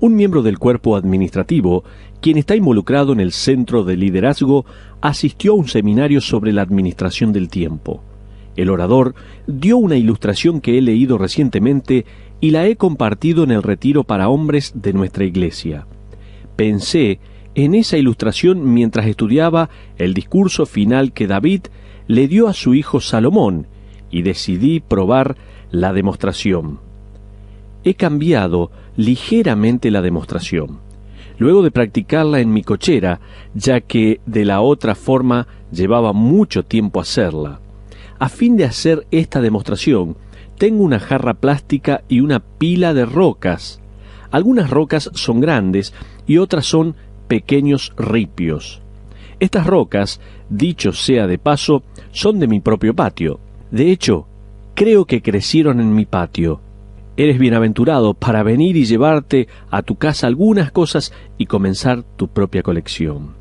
Un miembro del cuerpo administrativo, quien está involucrado en el centro de liderazgo, asistió a un seminario sobre la administración del tiempo. El orador dio una ilustración que he leído recientemente y la he compartido en el retiro para hombres de nuestra iglesia. Pensé en esa ilustración mientras estudiaba el discurso final que David le dio a su hijo Salomón y decidí probar la demostración. He cambiado ligeramente la demostración, luego de practicarla en mi cochera, ya que de la otra forma llevaba mucho tiempo hacerla. A fin de hacer esta demostración, tengo una jarra plástica y una pila de rocas. Algunas rocas son grandes y otras son pequeños ripios. Estas rocas, dicho sea de paso, son de mi propio patio. De hecho, creo que crecieron en mi patio. Eres bienaventurado para venir y llevarte a tu casa algunas cosas y comenzar tu propia colección.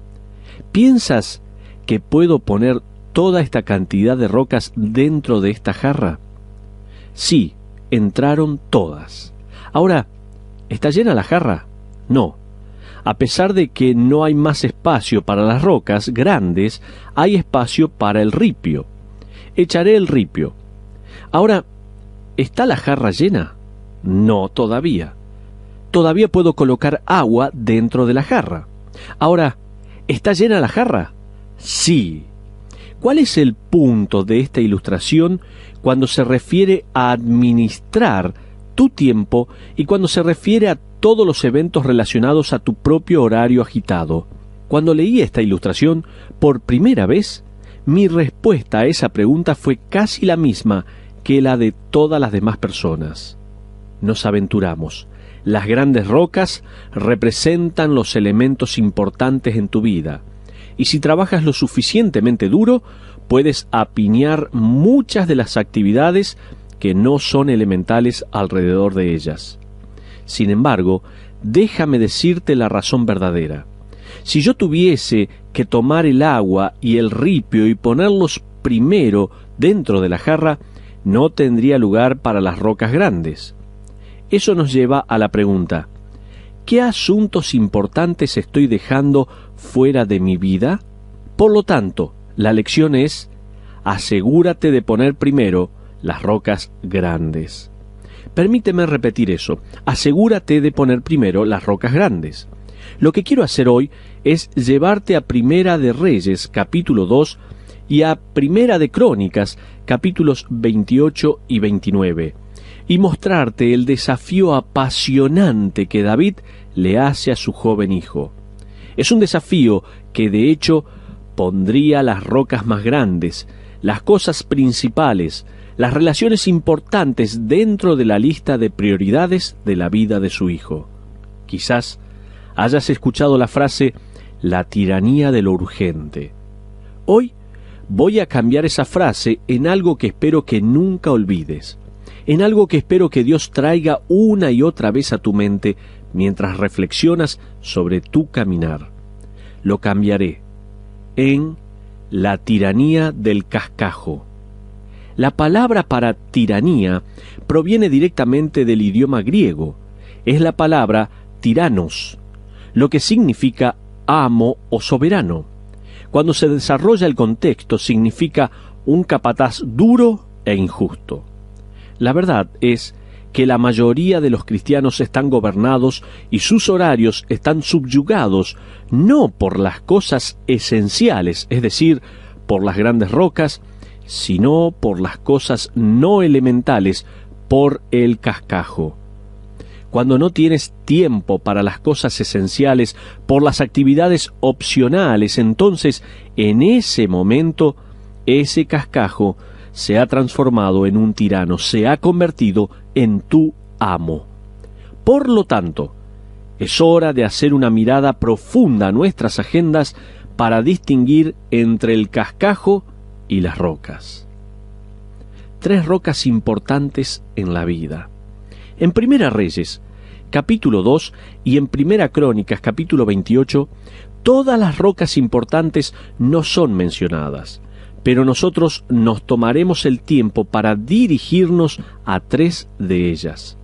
¿Piensas que puedo poner toda esta cantidad de rocas dentro de esta jarra? Sí, entraron todas. Ahora, ¿está llena la jarra? No. A pesar de que no hay más espacio para las rocas grandes, hay espacio para el ripio. Echaré el ripio. Ahora, ¿está la jarra llena? No, todavía. Todavía puedo colocar agua dentro de la jarra. Ahora, ¿está llena la jarra? Sí. ¿Cuál es el punto de esta ilustración cuando se refiere a administrar tu tiempo y cuando se refiere a todos los eventos relacionados a tu propio horario agitado? Cuando leí esta ilustración por primera vez, mi respuesta a esa pregunta fue casi la misma que la de todas las demás personas. Nos aventuramos. Las grandes rocas representan los elementos importantes en tu vida. Y si trabajas lo suficientemente duro, puedes apiñar muchas de las actividades que no son elementales alrededor de ellas. Sin embargo, déjame decirte la razón verdadera. Si yo tuviese que tomar el agua y el ripio y ponerlos primero dentro de la jarra, no tendría lugar para las rocas grandes. Eso nos lleva a la pregunta: ¿qué asuntos importantes estoy dejando fuera de mi vida? Por lo tanto, la lección es: asegúrate de poner primero las rocas grandes. Permíteme repetir eso: asegúrate de poner primero las rocas grandes. Lo que quiero hacer hoy es llevarte a Primera de Reyes, capítulo 2, y a Primera de Crónicas, capítulos 28 y 29. Y mostrarte el desafío apasionante que David le hace a su joven hijo. Es un desafío que de hecho pondría las rocas más grandes, las cosas principales, las relaciones importantes dentro de la lista de prioridades de la vida de su hijo. Quizás hayas escuchado la frase «la tiranía de lo urgente». Hoy voy a cambiar esa frase en algo que espero que nunca olvides, en algo que espero que Dios traiga una y otra vez a tu mente mientras reflexionas sobre tu caminar. Lo cambiaré en la tiranía del cascajo. La palabra para tiranía proviene directamente del idioma griego. Es la palabra tiranos, lo que significa amo o soberano. Cuando se desarrolla el contexto, significa un capataz duro e injusto. La verdad es que la mayoría de los cristianos están gobernados y sus horarios están subyugados no por las cosas esenciales, es decir, por las grandes rocas, sino por las cosas no elementales, por el cascajo. Cuando no tienes tiempo para las cosas esenciales, por las actividades opcionales, entonces en ese momento ese cascajo se ha transformado en un tirano, se ha convertido en tu amo. Por lo tanto, es hora de hacer una mirada profunda a nuestras agendas para distinguir entre el cascajo y las rocas. 3 rocas importantes en la vida. En Primera Reyes, capítulo 2, y en Primera Crónicas, capítulo 28, todas las rocas importantes no son mencionadas, pero nosotros nos tomaremos el tiempo para dirigirnos a 3 de ellas.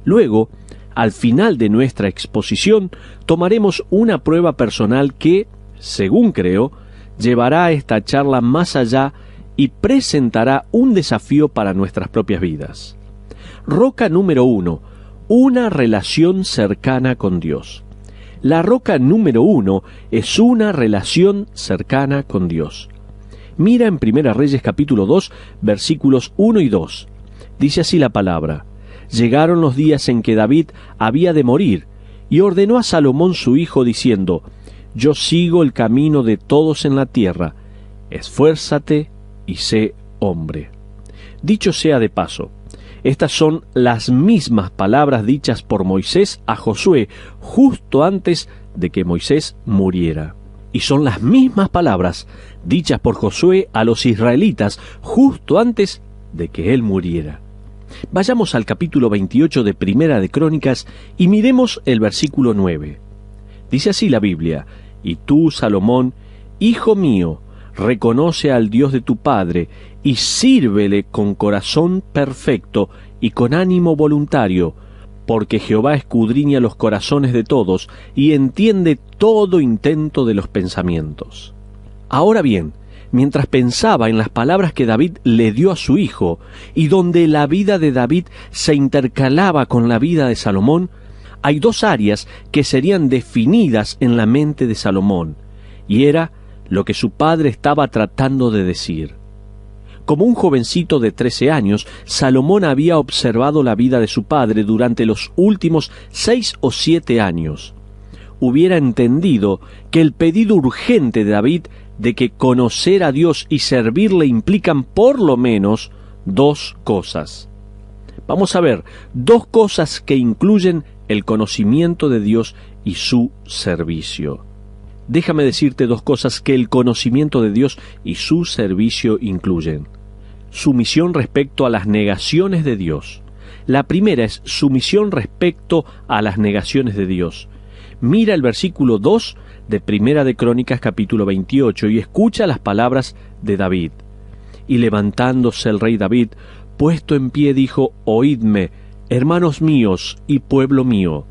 Luego, Al final de nuestra exposición tomaremos una prueba personal que, según creo, llevará esta charla más allá y presentará un desafío para nuestras propias vidas. Roca número 1. Una relación cercana con Dios. La roca número 1 es una relación cercana con Dios. Mira en 1 Reyes capítulo 2, versículos 1 y 2. Dice así la palabra: Llegaron los días en que David había de morir, y ordenó a Salomón su hijo, diciendo: Yo sigo el camino de todos en la tierra, esfuérzate y sé hombre. Dicho sea de paso, estas son las mismas palabras dichas por Moisés a Josué justo antes de que Moisés muriera. Y son las mismas palabras dichas por Josué a los israelitas justo antes de que él muriera. Vayamos al capítulo 28 de Primera de Crónicas y miremos el versículo 9. Dice así la Biblia: Y tú, Salomón, hijo mío, reconoce al Dios de tu padre y sírvele con corazón perfecto y con ánimo voluntario, porque Jehová escudriña los corazones de todos y entiende todo intento de los pensamientos. Ahora bien, mientras pensaba en las palabras que David le dio a su hijo, y donde la vida de David se intercalaba con la vida de Salomón, hay dos áreas que serían definidas en la mente de Salomón, y era lo que su padre estaba tratando de decir. Como un jovencito de 13 años, Salomón había observado la vida de su padre durante los últimos 6 o 7 años. Hubiera entendido que el pedido urgente de David de que conocer a Dios y servirle implican por lo menos dos cosas. Vamos a ver dos cosas que incluyen el conocimiento de Dios y su servicio. Déjame decirte dos cosas que el conocimiento de Dios y su servicio incluyen. Sumisión respecto a las negaciones de Dios. La primera es sumisión respecto a las negaciones de Dios. Mira el versículo 2 de Primera de Crónicas capítulo 28 y escucha las palabras de David. Y levantándose el rey David, puesto en pie, dijo: Oídme, hermanos míos y pueblo mío.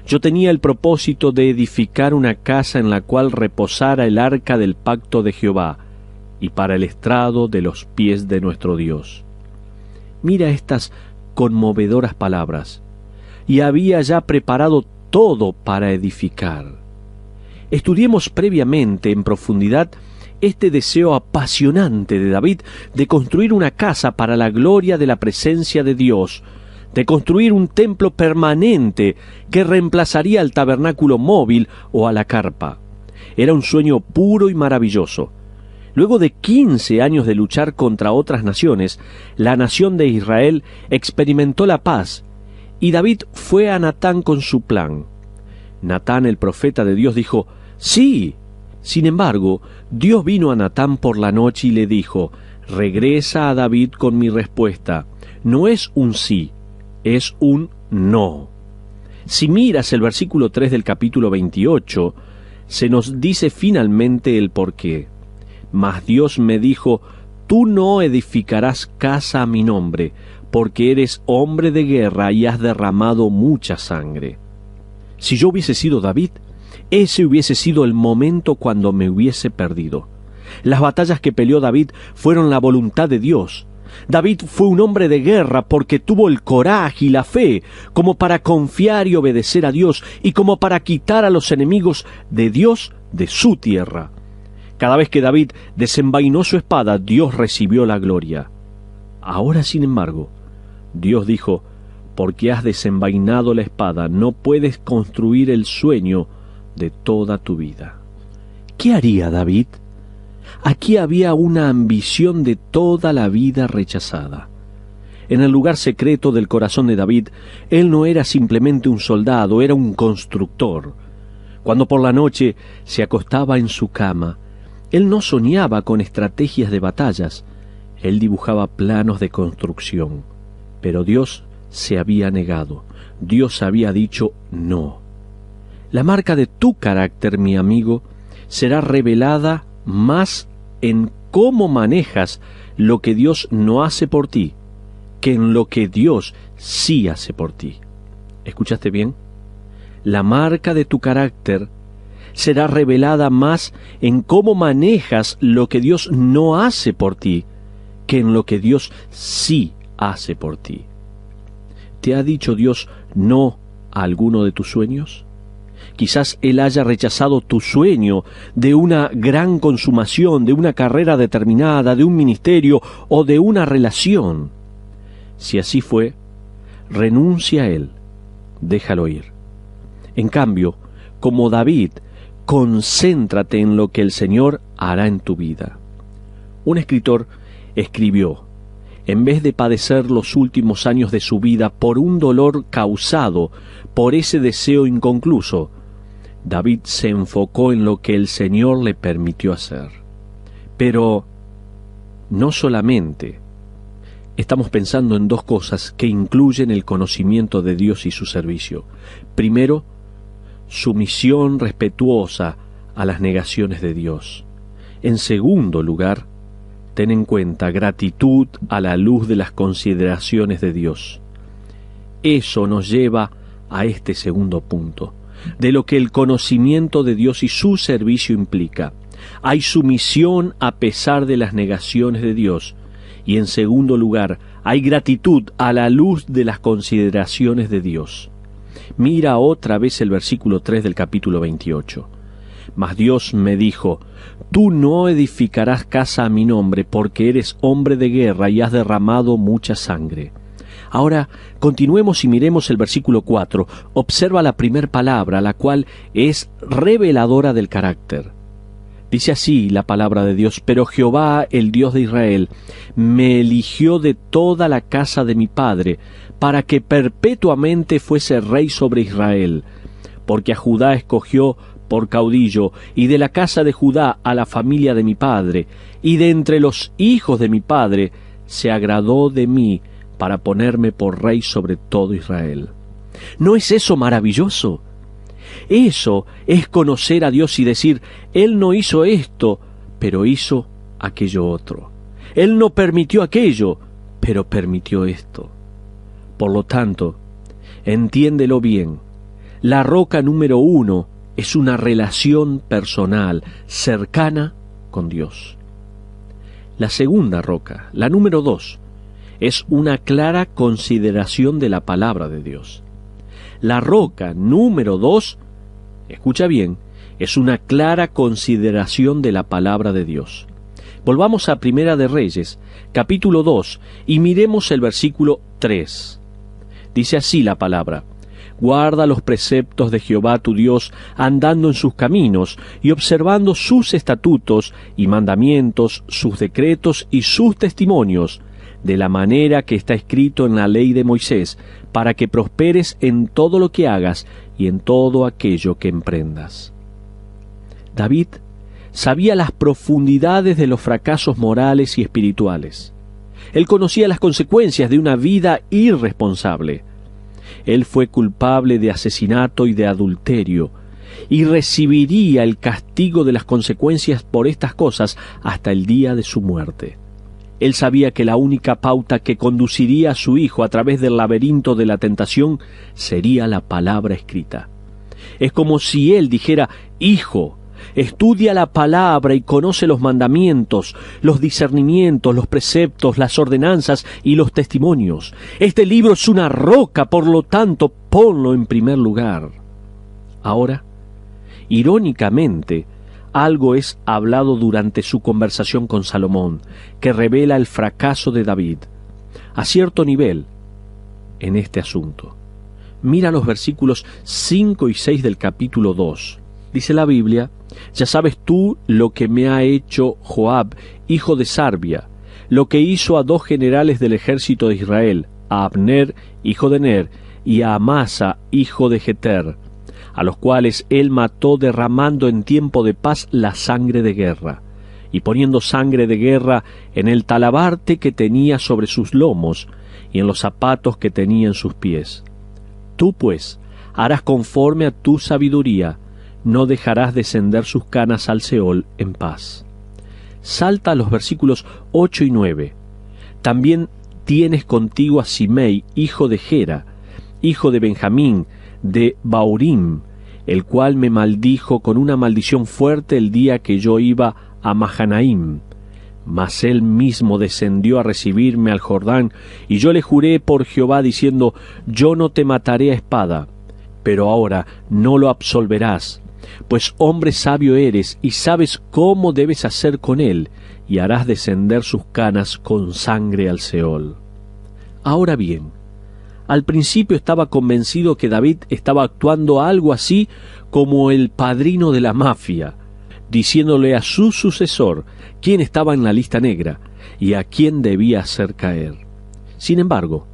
Yo tenía el propósito de edificar una casa en la cual reposara el arca del pacto de Jehová, y para el estrado de los pies de nuestro Dios. Mira estas conmovedoras palabras. Y había ya preparado todo para edificar. Estudiemos previamente en profundidad este deseo apasionante de David de construir una casa para la gloria de la presencia de Dios, de construir un templo permanente que reemplazaría al tabernáculo móvil o a la carpa. Era un sueño puro y maravilloso. Luego de 15 años de luchar contra otras naciones, la nación de Israel experimentó la paz, y David fue a Natán con su plan. Natán, el profeta de Dios, dijo: «Sí». Sin embargo, Dios vino a Natán por la noche y le dijo: «Regresa a David con mi respuesta. No es un sí, es un no». Si miras el versículo 3 del capítulo 28, se nos dice finalmente el porqué. Mas Dios me dijo: «Tú no edificarás casa a mi nombre, porque eres hombre de guerra y has derramado mucha sangre». Si yo hubiese sido David, ese hubiese sido el momento cuando me hubiese perdido. Las batallas que peleó David fueron la voluntad de Dios. David fue un hombre de guerra porque tuvo el coraje y la fe como para confiar y obedecer a Dios y como para quitar a los enemigos de Dios de su tierra. Cada vez que David desenvainó su espada, Dios recibió la gloria. Ahora, sin embargo, Dios dijo: «Porque has desenvainado la espada, no puedes construir el sueño de toda tu vida». ¿Qué haría David? Aquí había una ambición de toda la vida rechazada. En el lugar secreto del corazón de David, él no era simplemente un soldado, era un constructor. Cuando por la noche se acostaba en su cama, él no soñaba con estrategias de batallas, él dibujaba planos de construcción. Pero Dios se había negado, Dios había dicho no. La marca de tu carácter, mi amigo, será revelada más en cómo manejas lo que Dios no hace por ti, que en lo que Dios sí hace por ti. ¿Escuchaste bien? La marca de tu carácter será revelada más en cómo manejas lo que Dios no hace por ti que en lo que Dios sí hace por ti. ¿Te ha dicho Dios no a alguno de tus sueños? Quizás Él haya rechazado tu sueño de una gran consumación, de una carrera determinada, de un ministerio o de una relación. Si así fue, renuncia a Él, déjalo ir. En cambio, como David, concéntrate en lo que el Señor hará en tu vida. Un escritor escribió: en vez de padecer los últimos años de su vida por un dolor causado por ese deseo inconcluso, David se enfocó en lo que el Señor le permitió hacer. Pero no solamente estamos pensando en dos cosas que incluyen el conocimiento de Dios y su servicio. Primero, sumisión respetuosa a las negaciones de Dios. En segundo lugar, ten en cuenta gratitud a la luz de las consideraciones de Dios. Eso nos lleva a este segundo punto, de lo que el conocimiento de Dios y su servicio implica. Hay sumisión a pesar de las negaciones de Dios, y en segundo lugar, hay gratitud a la luz de las consideraciones de Dios. Mira otra vez el versículo 3 del capítulo 28. Mas Dios me dijo: tú no edificarás casa a mi nombre, porque eres hombre de guerra y has derramado mucha sangre. Ahora, continuemos y miremos el versículo 4. Observa la primer palabra, la cual es reveladora del carácter. Dice así la palabra de Dios: pero Jehová, el Dios de Israel, me eligió de toda la casa de mi padre, para que perpetuamente fuese rey sobre Israel, porque a Judá escogió por caudillo, y de la casa de Judá a la familia de mi padre, y de entre los hijos de mi padre se agradó de mí, para ponerme por rey sobre todo Israel. ¿No es eso maravilloso? Eso es conocer a Dios y decir: Él no hizo esto, pero hizo aquello otro. Él no permitió aquello, pero permitió esto. Por lo tanto, entiéndelo bien, la roca número 1 es una relación personal, cercana con Dios. La segunda roca, la número 2, es una clara consideración de la palabra de Dios. La roca número 2, escucha bien, es una clara consideración de la palabra de Dios. Volvamos a Primera de Reyes, capítulo 2, y miremos el versículo 3. Dice así la palabra: guarda los preceptos de Jehová tu Dios, andando en sus caminos, y observando sus estatutos y mandamientos, sus decretos y sus testimonios, de la manera que está escrito en la ley de Moisés, para que prosperes en todo lo que hagas y en todo aquello que emprendas. David sabía las profundidades de los fracasos morales y espirituales. Él conocía las consecuencias de una vida irresponsable. Él fue culpable de asesinato y de adulterio, y recibiría el castigo de las consecuencias por estas cosas hasta el día de su muerte. Él sabía que la única pauta que conduciría a su hijo a través del laberinto de la tentación sería la palabra escrita. Es como si él dijera: hijo, estudia la palabra y conoce los mandamientos, los discernimientos, los preceptos, las ordenanzas y los testimonios. Este libro es una roca, por lo tanto, ponlo en primer lugar. Ahora, irónicamente, algo es hablado durante su conversación con Salomón, que revela el fracaso de David, a cierto nivel, en este asunto. Mira los versículos 5 y 6 del capítulo 2. Dice la Biblia: ya sabes tú lo que me ha hecho Joab, hijo de Sarbia, lo que hizo a 2 generales del ejército de Israel, a Abner, hijo de Ner, y a Amasa, hijo de Jeter, a los cuales él mató derramando en tiempo de paz la sangre de guerra, y poniendo sangre de guerra en el talabarte que tenía sobre sus lomos, y en los zapatos que tenía en sus pies. Tú, pues, harás conforme a tu sabiduría, no dejarás descender sus canas al Seol en paz. Salta a los versículos 8 y 9. También tienes contigo a Simei, hijo de Gera, hijo de Benjamín, de Baurim, el cual me maldijo con una maldición fuerte el día que yo iba a Mahanaim. Mas él mismo descendió a recibirme al Jordán, y yo le juré por Jehová, diciendo, yo no te mataré a espada, pero ahora no lo absolverás, pues hombre sabio eres, y sabes cómo debes hacer con él, y harás descender sus canas con sangre al Seol. Ahora bien, al principio estaba convencido que David estaba actuando algo así como el padrino de la mafia, diciéndole a su sucesor quién estaba en la lista negra y a quién debía hacer caer. Sin embargo,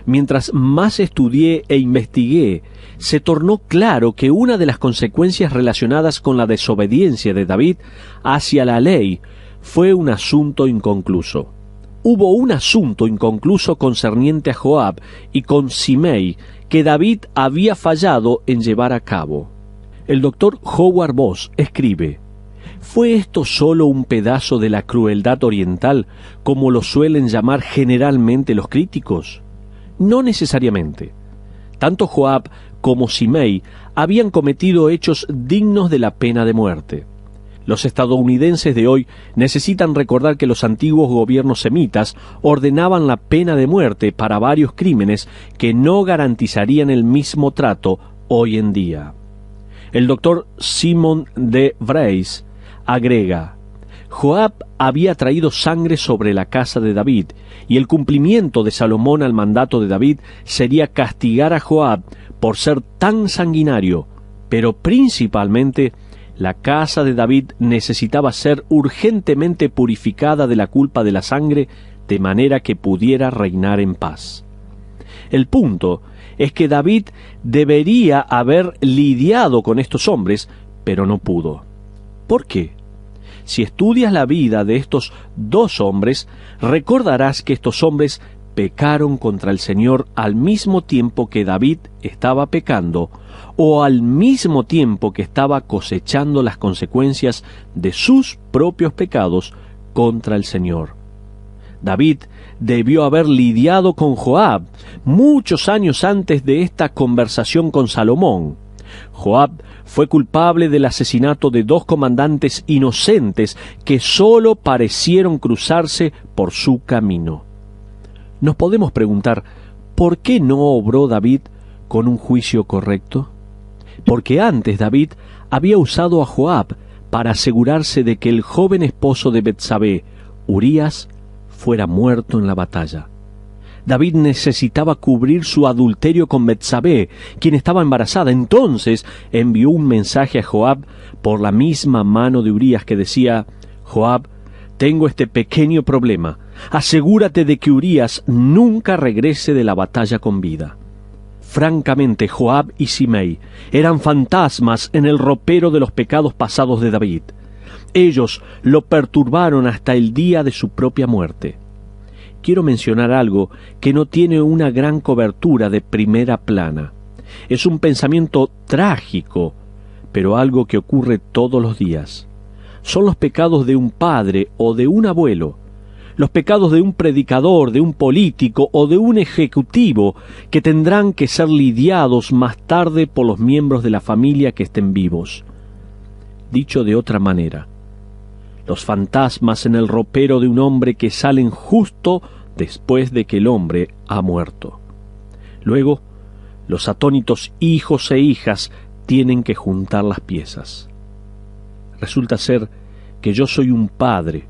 mientras más estudié e investigué, se tornó claro que una de las consecuencias relacionadas con la desobediencia de David hacia la ley fue un asunto inconcluso. Hubo un asunto inconcluso concerniente a Joab y con Simei que David había fallado en llevar a cabo. El doctor Howard Voss escribe: ¿fue esto solo un pedazo de la crueldad oriental, como lo suelen llamar generalmente los críticos? No necesariamente. Tanto Joab como Simei habían cometido hechos dignos de la pena de muerte. Los estadounidenses de hoy necesitan recordar que los antiguos gobiernos semitas ordenaban la pena de muerte para varios crímenes que no garantizarían el mismo trato hoy en día. El doctor Simon de Vries agrega: Joab había traído sangre sobre la casa de David, y el cumplimiento de Salomón al mandato de David sería castigar a Joab por ser tan sanguinario, pero principalmente la casa de David necesitaba ser urgentemente purificada de la culpa de la sangre, de manera que pudiera reinar en paz. El punto es que David debería haber lidiado con estos hombres, pero no pudo. ¿Por qué? Si estudias la vida de estos dos hombres, recordarás que estos hombres pecaron contra el Señor al mismo tiempo que David estaba pecando, o al mismo tiempo que estaba cosechando las consecuencias de sus propios pecados contra el Señor. David debió haber lidiado con Joab muchos años antes de esta conversación con Salomón. Joab fue culpable del asesinato de dos comandantes inocentes que sólo parecieron cruzarse por su camino. Nos podemos preguntar, ¿por qué no obró David con un juicio correcto? Porque antes David había usado a Joab para asegurarse de que el joven esposo de Betsabé, Urías, fuera muerto en la batalla. David necesitaba cubrir su adulterio con Betsabé, quien estaba embarazada. Entonces envió un mensaje a Joab por la misma mano de Urías que decía: Joab, tengo este pequeño problema. Asegúrate de que Urías nunca regrese de la batalla con vida. Francamente, Joab y Simei eran fantasmas en el ropero de los pecados pasados de David. Ellos lo perturbaron hasta el día de su propia muerte. Quiero mencionar algo que no tiene una gran cobertura de primera plana. Es un pensamiento trágico, pero algo que ocurre todos los días. Son los pecados de un padre o de un abuelo, los pecados de un predicador, de un político o de un ejecutivo que tendrán que ser lidiados más tarde por los miembros de la familia que estén vivos. Dicho de otra manera, los fantasmas en el ropero de un hombre que salen justo después de que el hombre ha muerto. Luego, los atónitos hijos e hijas tienen que juntar las piezas. Resulta ser que yo soy un padre,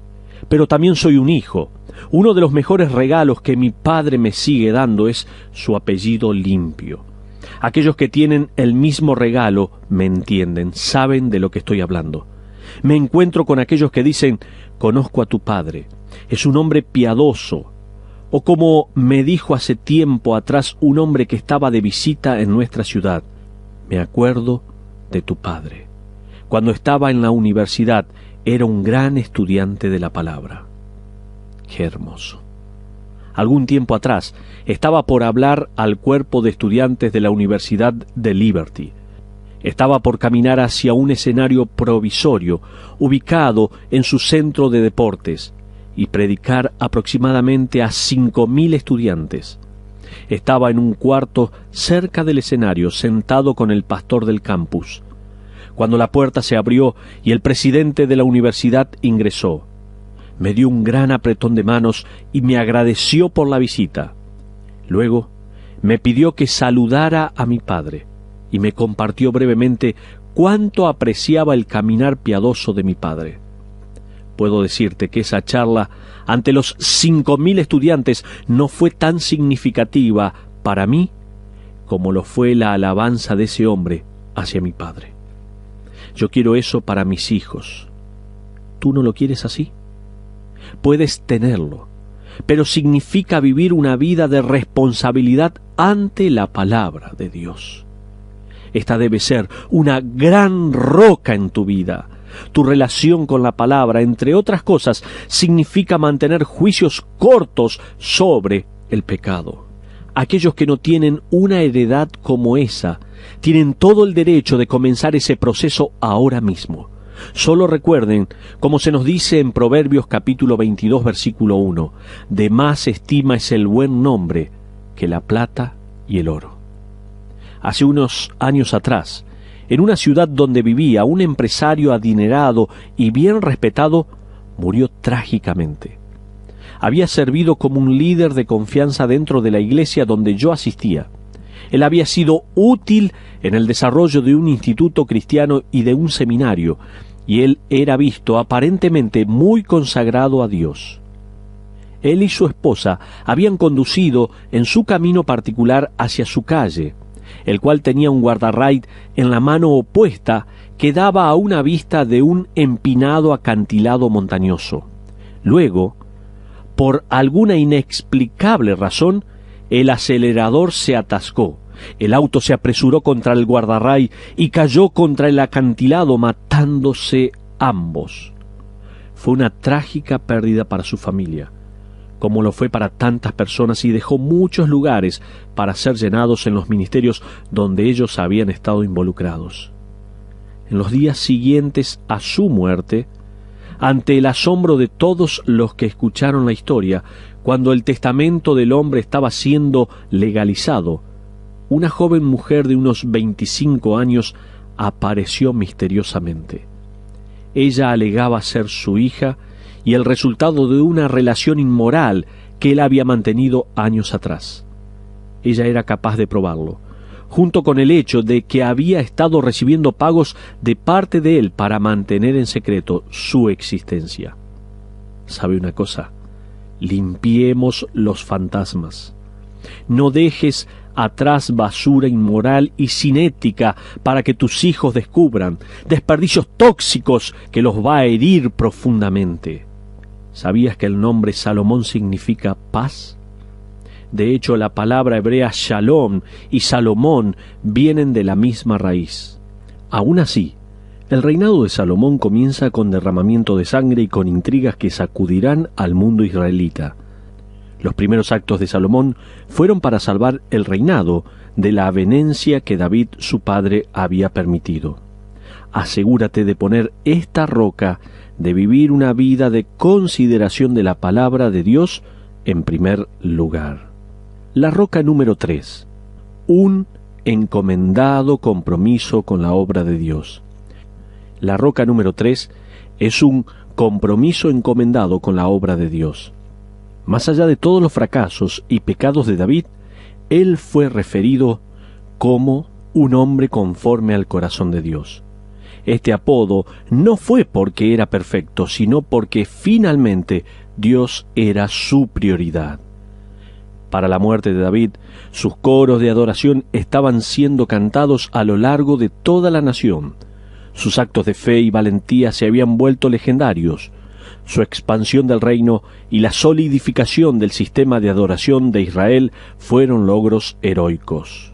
pero también soy un hijo. Uno de los mejores regalos que mi padre me sigue dando es su apellido limpio. Aquellos que tienen el mismo regalo me entienden, saben de lo que estoy hablando. Me encuentro con aquellos que dicen: conozco a tu padre, es un hombre piadoso. O como me dijo hace tiempo atrás un hombre que estaba de visita en nuestra ciudad: me acuerdo de tu padre. Cuando estaba en la universidad era un gran estudiante de la palabra. Qué hermoso. Algún tiempo atrás estaba por hablar al cuerpo de estudiantes de la Universidad de Liberty. Estaba por caminar hacia un escenario provisorio, ubicado en su centro de deportes, y predicar aproximadamente a 5.000 estudiantes. Estaba en un cuarto cerca del escenario, sentado con el pastor del campus, cuando la puerta se abrió y el presidente de la universidad ingresó. Me dio un gran apretón de manos y me agradeció por la visita. Luego me pidió que saludara a mi padre y me compartió brevemente cuánto apreciaba el caminar piadoso de mi padre. Puedo decirte que esa charla ante los 5.000 estudiantes no fue tan significativa para mí como lo fue la alabanza de ese hombre hacia mi padre. Yo quiero eso para mis hijos. ¿Tú no lo quieres así? Puedes tenerlo, pero significa vivir una vida de responsabilidad ante la palabra de Dios. Esta debe ser una gran roca en tu vida. Tu relación con la palabra, entre otras cosas, significa mantener juicios cortos sobre el pecado. Aquellos que no tienen una heredad como esa, tienen todo el derecho de comenzar ese proceso ahora mismo. Solo recuerden, como se nos dice en Proverbios capítulo 22, versículo 1, de más estima es el buen nombre que la plata y el oro. Hace unos años atrás, en una ciudad donde vivía, un empresario adinerado y bien respetado murió trágicamente. Había servido como un líder de confianza dentro de la iglesia donde yo asistía. Él había sido útil en el desarrollo de un instituto cristiano y de un seminario, y él era visto aparentemente muy consagrado a Dios. Él y su esposa habían conducido en su camino particular hacia su calle, el cual tenía un guardarray en la mano opuesta que daba a una vista de un empinado acantilado montañoso. Luego, por alguna inexplicable razón, el acelerador se atascó. El auto se apresuró contra el guardarray y cayó contra el acantilado, matándose ambos. Fue una trágica pérdida para su familia, como lo fue para tantas personas, y dejó muchos lugares para ser llenados en los ministerios donde ellos habían estado involucrados. En los días siguientes a su muerte, ante el asombro de todos los que escucharon la historia, cuando el testamento del hombre estaba siendo legalizado, una joven mujer de unos 25 años apareció misteriosamente. Ella alegaba ser su hija y el resultado de una relación inmoral que él había mantenido años atrás. Ella era capaz de probarlo, junto con el hecho de que había estado recibiendo pagos de parte de él para mantener en secreto su existencia. ¿Sabe una cosa? Limpiemos los fantasmas. No dejes atrás basura inmoral y sin ética para que tus hijos descubran desperdicios tóxicos que los va a herir profundamente. ¿Sabías que el nombre Salomón significa paz? De hecho, la palabra hebrea Shalom y Salomón vienen de la misma raíz. Aún así, el reinado de Salomón comienza con derramamiento de sangre y con intrigas que sacudirán al mundo israelita. Los primeros actos de Salomón fueron para salvar el reinado de la avenencia que David, su padre, había permitido. Asegúrate de poner esta roca, de vivir una vida de consideración de la palabra de Dios en primer lugar. La roca número 3. Un encomendado compromiso con la obra de Dios. La roca número 3 es un compromiso encomendado con la obra de Dios. Más allá de todos los fracasos y pecados de David, él fue referido como un hombre conforme al corazón de Dios. Este apodo no fue porque era perfecto, sino porque finalmente Dios era su prioridad. Para la muerte de David, sus coros de adoración estaban siendo cantados a lo largo de toda la nación. Sus actos de fe y valentía se habían vuelto legendarios. Su expansión del reino y la solidificación del sistema de adoración de Israel fueron logros heroicos.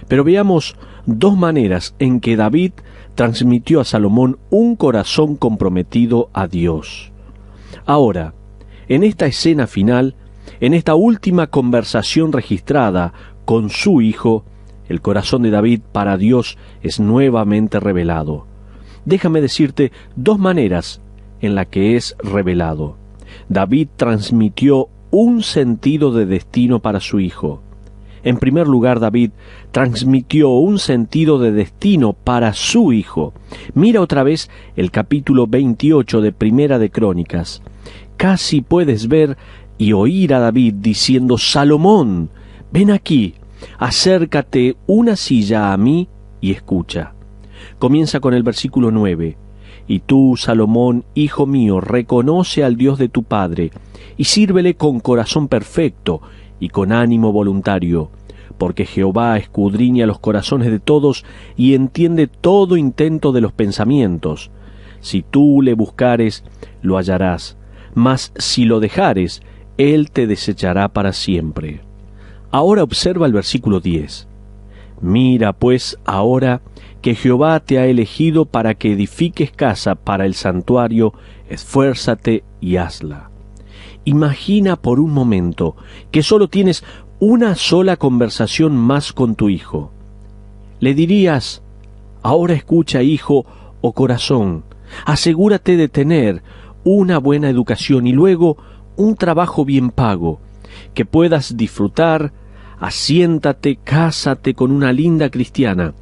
Pero veamos dos maneras en que David transmitió a Salomón un corazón comprometido a Dios. Ahora, en esta escena final, en esta última conversación registrada con su hijo, el corazón de David para Dios es nuevamente revelado. Déjame decirte dos maneras en la que es revelado. David transmitió un sentido de destino para su hijo. En primer lugar, David transmitió un sentido de destino para su hijo. Mira otra vez el capítulo 28 de Primera de Crónicas. Casi puedes ver y oír a David diciendo: Salomón, ven aquí, acércate una silla a mí y escucha. Comienza con el versículo 9. Y tú, Salomón, hijo mío, reconoce al Dios de tu padre, y sírvele con corazón perfecto y con ánimo voluntario, porque Jehová escudriña los corazones de todos y entiende todo intento de los pensamientos. Si tú le buscares, lo hallarás, mas si lo dejares, él te desechará para siempre. Ahora observa el versículo 10. Mira pues ahora que Jehová te ha elegido para que edifiques casa para el santuario, esfuérzate y hazla. Imagina por un momento que solo tienes una sola conversación más con tu hijo. Le dirías: ahora escucha, hijo o corazón, asegúrate de tener una buena educación y luego un trabajo bien pago, que puedas disfrutar. Asiéntate, cásate con una linda cristiana,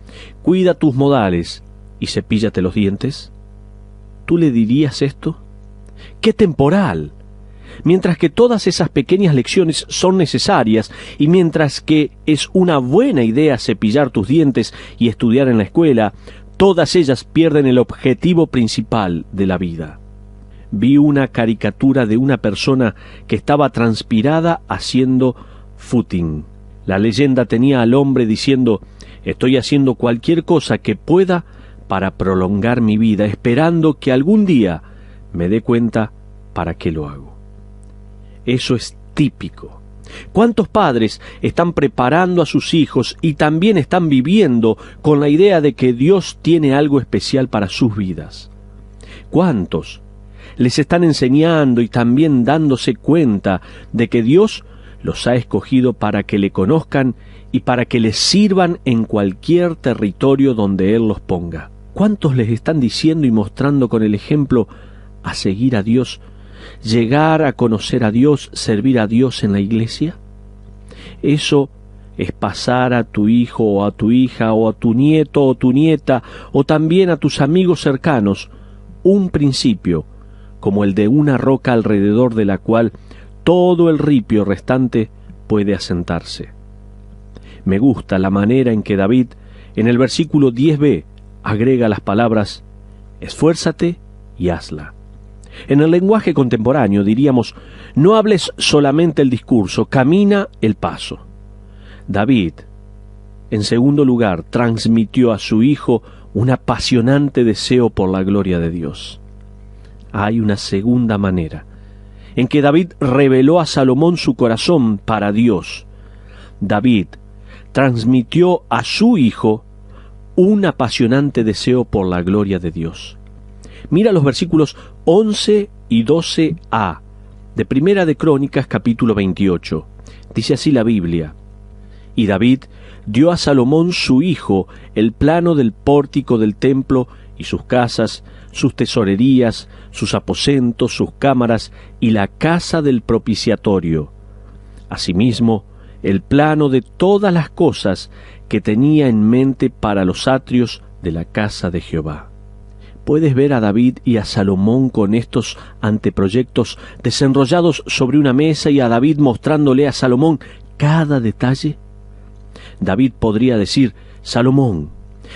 cuida tus modales y cepíllate los dientes. ¿Tú le dirías esto? ¡Qué temporal! Mientras que todas esas pequeñas lecciones son necesarias y mientras que es una buena idea cepillar tus dientes y estudiar en la escuela, todas ellas pierden el objetivo principal de la vida. Vi una caricatura de una persona que estaba transpirada haciendo footing. La leyenda tenía al hombre diciendo: estoy haciendo cualquier cosa que pueda para prolongar mi vida, esperando que algún día me dé cuenta para qué lo hago. Eso es típico. ¿Cuántos padres están preparando a sus hijos y también están viviendo con la idea de que Dios tiene algo especial para sus vidas? ¿Cuántos les están enseñando y también dándose cuenta de que Dios los ha escogido para que le conozcan y para que les sirvan en cualquier territorio donde Él los ponga? ¿Cuántos les están diciendo y mostrando con el ejemplo a seguir a Dios, llegar a conocer a Dios, servir a Dios en la iglesia? Eso es pasar a tu hijo o a tu hija o a tu nieto o tu nieta o también a tus amigos cercanos un principio como el de una roca alrededor de la cual todo el ripio restante puede asentarse. Me gusta la manera en que David, en el versículo 10b, agrega las palabras: esfuérzate y hazla. En el lenguaje contemporáneo diríamos: no hables solamente el discurso, camina el paso. David, en segundo lugar, transmitió a su hijo un apasionante deseo por la gloria de Dios. Hay una segunda manera en que David reveló a Salomón su corazón para Dios. David transmitió a su hijo un apasionante deseo por la gloria de Dios. Mira los versículos 11 y 12a de Primera de Crónicas, capítulo 28. Dice así la Biblia: Y David dio a Salomón su hijo el plano del pórtico del templo y sus casas, sus tesorerías, sus aposentos, sus cámaras y la casa del propiciatorio. Asimismo, el plano de todas las cosas que tenía en mente para los atrios de la casa de Jehová. ¿Puedes ver a David y a Salomón con estos anteproyectos desenrollados sobre una mesa y a David mostrándole a Salomón cada detalle? David podría decir: Salomón,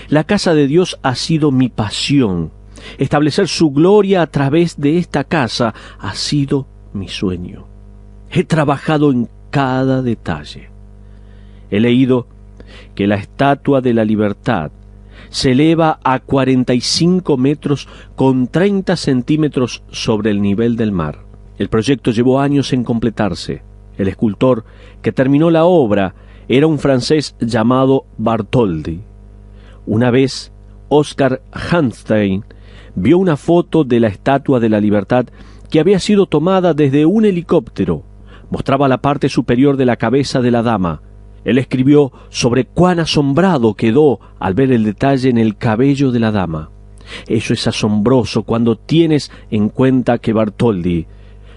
la casa de Dios ha sido mi pasión. Establecer su gloria a través de esta casa ha sido mi sueño. He trabajado en cada detalle. He leído que la Estatua de la Libertad se eleva a 45 metros con 30 centímetros sobre el nivel del mar. El proyecto llevó años en completarse. El escultor que terminó la obra era un francés llamado Bartholdi. Una vez, Oscar Hammerstein vio una foto de la Estatua de la Libertad que había sido tomada desde un helicóptero. Mostraba la parte superior de la cabeza de la dama. Él escribió sobre cuán asombrado quedó al ver el detalle en el cabello de la dama. Eso es asombroso cuando tienes en cuenta que Bartholdi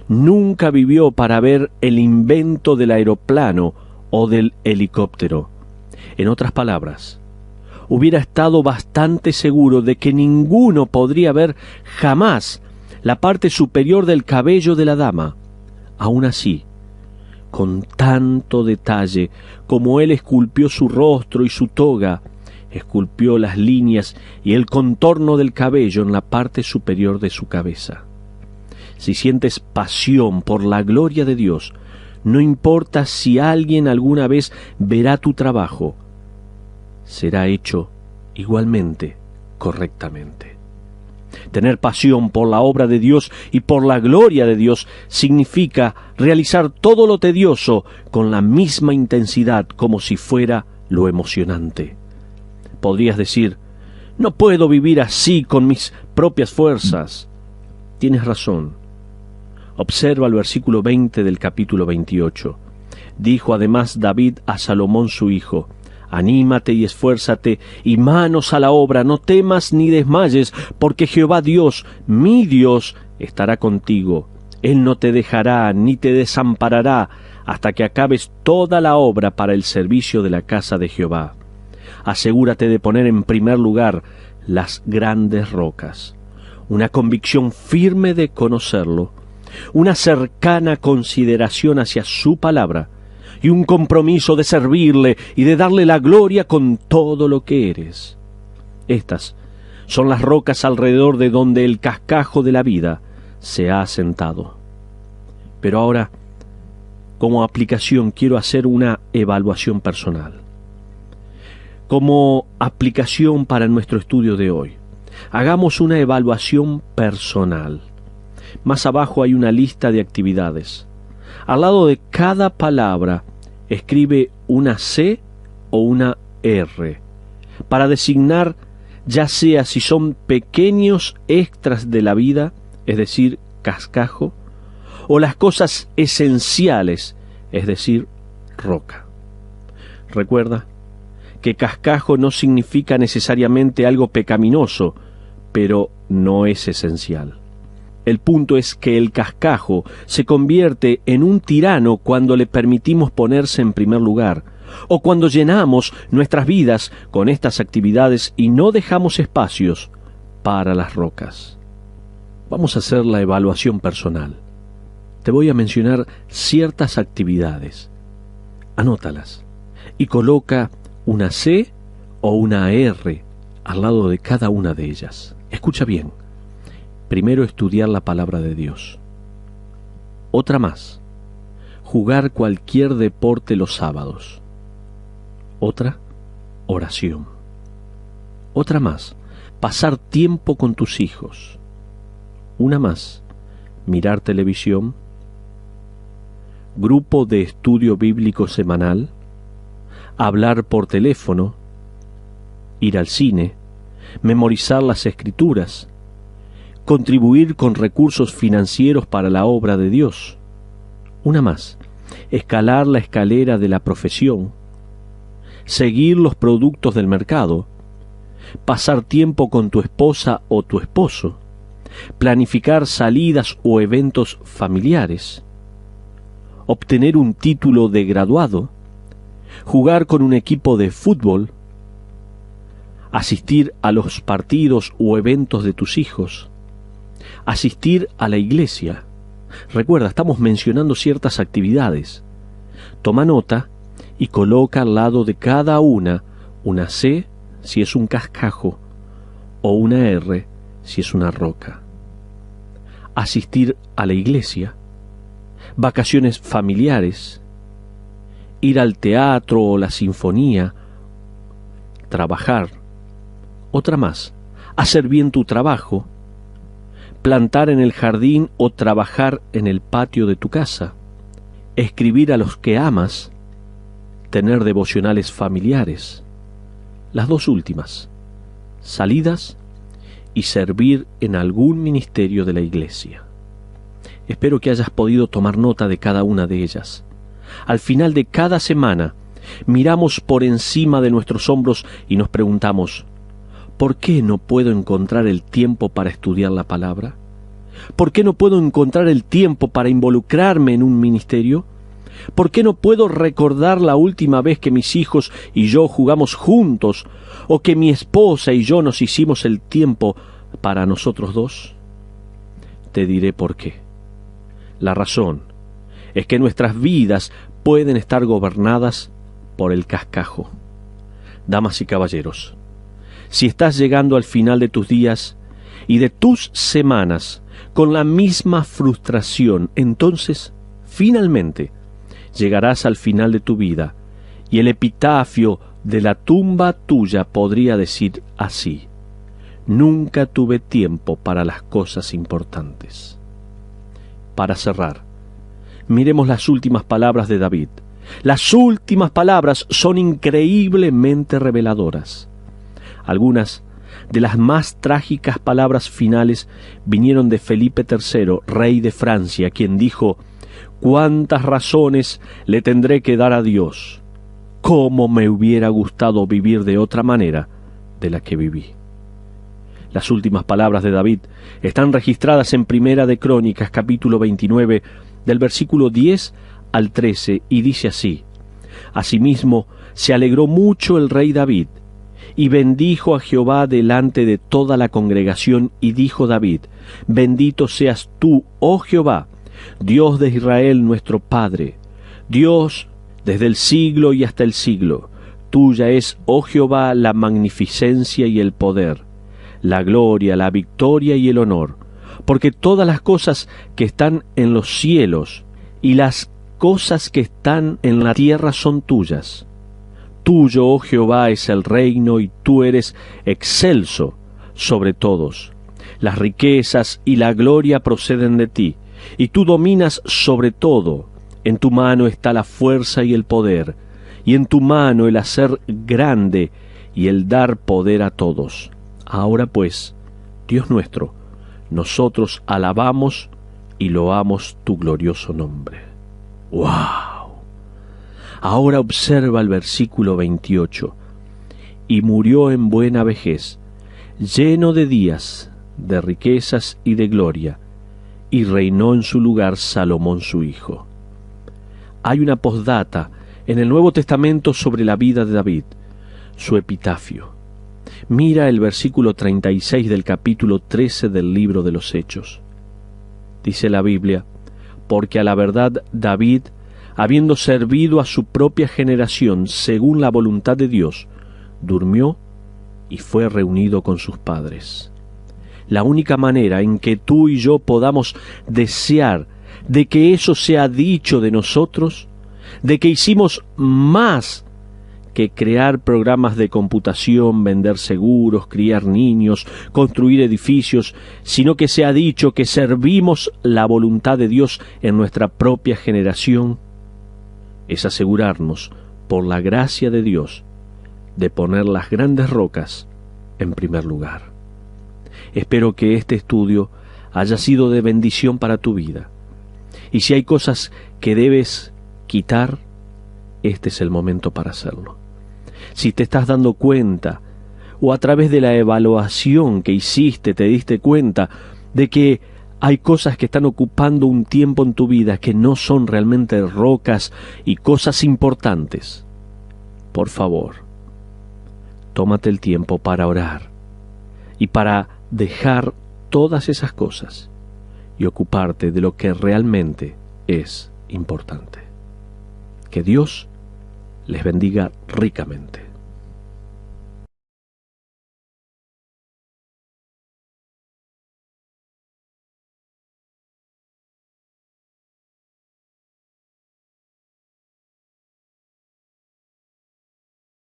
nunca vivió para ver el invento del aeroplano o del helicóptero. En otras palabras, hubiera estado bastante seguro de que ninguno podría ver jamás la parte superior del cabello de la dama. Aún así, con tanto detalle como él esculpió su rostro y su toga, esculpió las líneas y el contorno del cabello en la parte superior de su cabeza. Si sientes pasión por la gloria de Dios, no importa si alguien alguna vez verá tu trabajo, será hecho igualmente correctamente. Tener pasión por la obra de Dios y por la gloria de Dios significa realizar todo lo tedioso con la misma intensidad como si fuera lo emocionante. Podrías decir, no puedo vivir así con mis propias fuerzas. Tienes razón. Observa el versículo 20 del capítulo 28. Dijo además David a Salomón su hijo, anímate y esfuérzate, y manos a la obra, no temas ni desmayes, porque Jehová Dios, mi Dios, estará contigo. Él no te dejará ni te desamparará hasta que acabes toda la obra para el servicio de la casa de Jehová. Asegúrate de poner en primer lugar las grandes rocas, una convicción firme de conocerlo, una cercana consideración hacia su palabra, y un compromiso de servirle y de darle la gloria con todo lo que eres. Estas son las rocas alrededor de donde el cascajo de la vida se ha asentado. Pero ahora, como aplicación, quiero hacer una evaluación personal. Como aplicación para nuestro estudio de hoy, hagamos una evaluación personal. Más abajo hay una lista de actividades. Al lado de cada palabra, escribe una C o una R para designar ya sea si son pequeños extras de la vida, es decir, cascajo, o las cosas esenciales, es decir, roca. Recuerda que cascajo no significa necesariamente algo pecaminoso, pero no es esencial. El punto es que el cascajo se convierte en un tirano cuando le permitimos ponerse en primer lugar, o cuando llenamos nuestras vidas con estas actividades y no dejamos espacios para las rocas. Vamos a hacer la evaluación personal. Te voy a mencionar ciertas actividades. Anótalas y coloca una C o una R al lado de cada una de ellas. Escucha bien. Primero, estudiar la palabra de Dios. Otra más, jugar cualquier deporte los sábados. Otra, oración. Otra más, pasar tiempo con tus hijos. Una más, mirar televisión. Grupo de estudio bíblico semanal. Hablar por teléfono. Ir al cine. Memorizar las escrituras. Contribuir con recursos financieros para la obra de Dios. Una más, escalar la escalera de la profesión, seguir los productos del mercado, pasar tiempo con tu esposa o tu esposo, planificar salidas o eventos familiares, obtener un título de graduado, jugar con un equipo de fútbol, asistir a los partidos o eventos de tus hijos, asistir a la iglesia. Recuerda, estamos mencionando ciertas actividades. Toma nota y coloca al lado de cada una C si es un cascajo o una R si es una roca. Asistir a la iglesia, vacaciones familiares, ir al teatro o la sinfonía, trabajar. Otra más, hacer bien tu trabajo, plantar en el jardín o trabajar en el patio de tu casa, escribir a los que amas, tener devocionales familiares. Las dos últimas, salidas y servir en algún ministerio de la iglesia. Espero que hayas podido tomar nota de cada una de ellas. Al final de cada semana, miramos por encima de nuestros hombros y nos preguntamos, ¿por qué no puedo encontrar el tiempo para estudiar la palabra? ¿Por qué no puedo encontrar el tiempo para involucrarme en un ministerio? ¿Por qué no puedo recordar la última vez que mis hijos y yo jugamos juntos, o que mi esposa y yo nos hicimos el tiempo para nosotros dos? Te diré por qué. La razón es que nuestras vidas pueden estar gobernadas por el cascajo. Damas y caballeros, si estás llegando al final de tus días y de tus semanas con la misma frustración, entonces, finalmente, llegarás al final de tu vida y el epitafio de la tumba tuya podría decir así: nunca tuve tiempo para las cosas importantes. Para cerrar, miremos las últimas palabras de David. Las últimas palabras son increíblemente reveladoras. Algunas de las más trágicas palabras finales vinieron de Felipe III, rey de Francia, quien dijo: «¿Cuántas razones le tendré que dar a Dios? ¿Cómo me hubiera gustado vivir de otra manera de la que viví?». Las últimas palabras de David están registradas en Primera de Crónicas, capítulo 29, del versículo 10 al 13, y dice así: «Asimismo se alegró mucho el rey David, y bendijo a Jehová delante de toda la congregación, y dijo David: Bendito seas tú, oh Jehová, Dios de Israel nuestro Padre, Dios desde el siglo y hasta el siglo. Tuya es, oh Jehová, la magnificencia y el poder, la gloria, la victoria y el honor, porque todas las cosas que están en los cielos y las cosas que están en la tierra son tuyas. Tuyo, oh Jehová, es el reino, y tú eres excelso sobre todos. Las riquezas y la gloria proceden de ti, y tú dominas sobre todo. En tu mano está la fuerza y el poder, y en tu mano el hacer grande y el dar poder a todos. Ahora pues, Dios nuestro, nosotros alabamos y loamos tu glorioso nombre». ¡Wow! Ahora observa el versículo 28. «Y murió en buena vejez, lleno de días, de riquezas y de gloria, y reinó en su lugar Salomón su hijo». Hay una postdata en el Nuevo Testamento sobre la vida de David, su epitafio. Mira el versículo 36 del capítulo 13 del libro de los Hechos. Dice la Biblia: «Porque a la verdad David, habiendo servido a su propia generación según la voluntad de Dios, durmió y fue reunido con sus padres». La única manera en que tú y yo podamos desear de que eso sea dicho de nosotros, de que hicimos más que crear programas de computación, vender seguros, criar niños, construir edificios, sino que sea dicho que servimos la voluntad de Dios en nuestra propia generación, es asegurarnos, por la gracia de Dios, de poner las grandes rocas en primer lugar. Espero que este estudio haya sido de bendición para tu vida. Y si hay cosas que debes quitar, este es el momento para hacerlo. Si te estás dando cuenta, o a través de la evaluación que hiciste te diste cuenta de que hay cosas que están ocupando un tiempo en tu vida que no son realmente rocas y cosas importantes, por favor, tómate el tiempo para orar y para dejar todas esas cosas y ocuparte de lo que realmente es importante. Que Dios les bendiga ricamente.